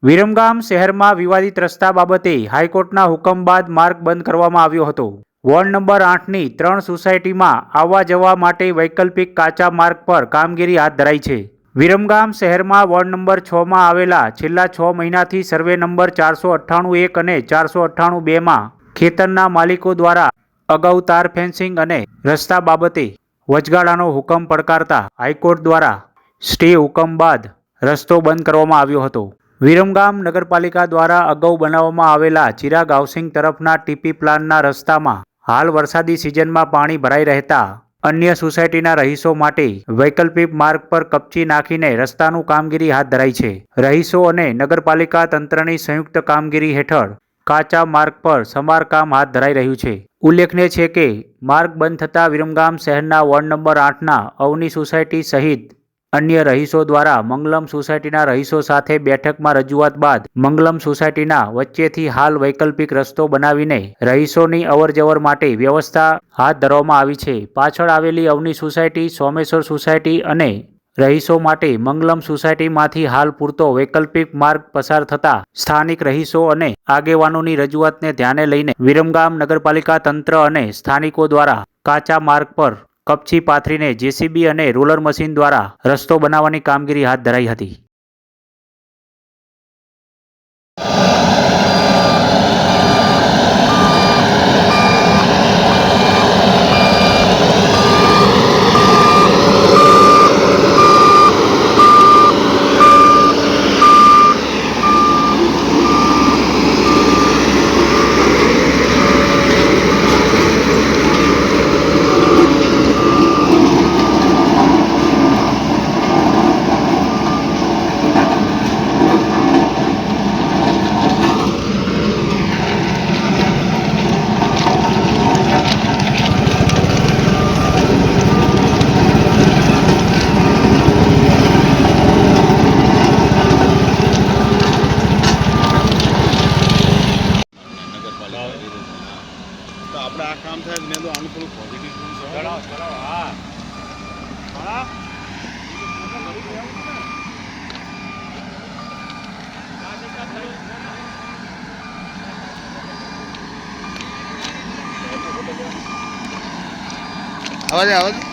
વિરમગામ શહેરમાં વિવાદિત રસ્તા બાબતે હાઈકોર્ટના હુકમ બાદ માર્ગ બંધ કરવામાં આવ્યો હતો. વોર્ડ નંબર 8ની 3 સોસાયટીમાં આવવા જવા માટે વૈકલ્પિક કાચા માર્ગ પર કામગીરી હાથ ધરાઈ છે. વિરમગામ શહેરમાં વોર્ડ નંબર 6માં આવેલા છેલ્લા 6 મહિનાથી સર્વે નંબર 498-1 અને 498-2માં ખેતરના માલિકો દ્વારા અગાઉ તાર ફેન્સિંગ અને રસ્તા બાબતે વચગાળાનો હુકમ પડકારતા હાઈકોર્ટ દ્વારા સ્ટે હુકમ બાદ રસ્તો બંધ કરવામાં આવ્યો હતો. વિરમગામ નગરપાલિકા દ્વારા અગાઉ બનાવવામાં આવેલા ચિરાગ હાઉસિંગ તરફના ટીપી પ્લાનના રસ્તામાં હાલ વરસાદી સિઝનમાં પાણી ભરાઈ રહેતા અન્ય સોસાયટીના રહીશો માટે વૈકલ્પિક માર્ગ પર કપચી નાખીને રસ્તાનું કામગીરી હાથ ધરાઈ છે. રહીશો અને નગરપાલિકા તંત્રની સંયુક્ત કામગીરી હેઠળ કાચા માર્ગ પર સમારકામ હાથ ધરાઈ રહ્યું છે. ઉલ્લેખનીય છે કે માર્ગ બંધ થતાં વિરમગામ શહેરના વોર્ડ નંબર 8ના અવની સોસાયટી સહિત અન્ય રહીશો દ્વારા મંગલમ સોસાયટીના રહીશો સાથે બેઠકમાં રજૂઆત બાદ મંગલમ સોસાયટીના વચ્ચેથી હાલ વૈકલ્પિક રસ્તો બનાવીને રહીશોની અવરજવર માટે વ્યવસ્થા હાથ ધરવામાં આવી છે. પાછળ આવેલી અવની સોસાયટી, સોમેશ્વર સોસાયટી અને રહીશો માટે મંગલમ સોસાયટીમાંથી હાલ પૂરતો વૈકલ્પિક માર્ગ પસાર થતા સ્થાનિક રહીશો અને આગેવાનોની રજૂઆતને ધ્યાને લઈને વિરમગામ નગરપાલિકા તંત્ર અને સ્થાનિકો દ્વારા કાચા માર્ગ પર કપચી પાથરીને જેસીબી અને રોલર મશીન દ્વારા રસ્તો બનાવવાની કામગીરી હાથ ધરાઈ હતી. તો આપણે આ કામ થાય મેં તો આનું થોડું પોઝિટિવ ચલાવો. હા આવાજ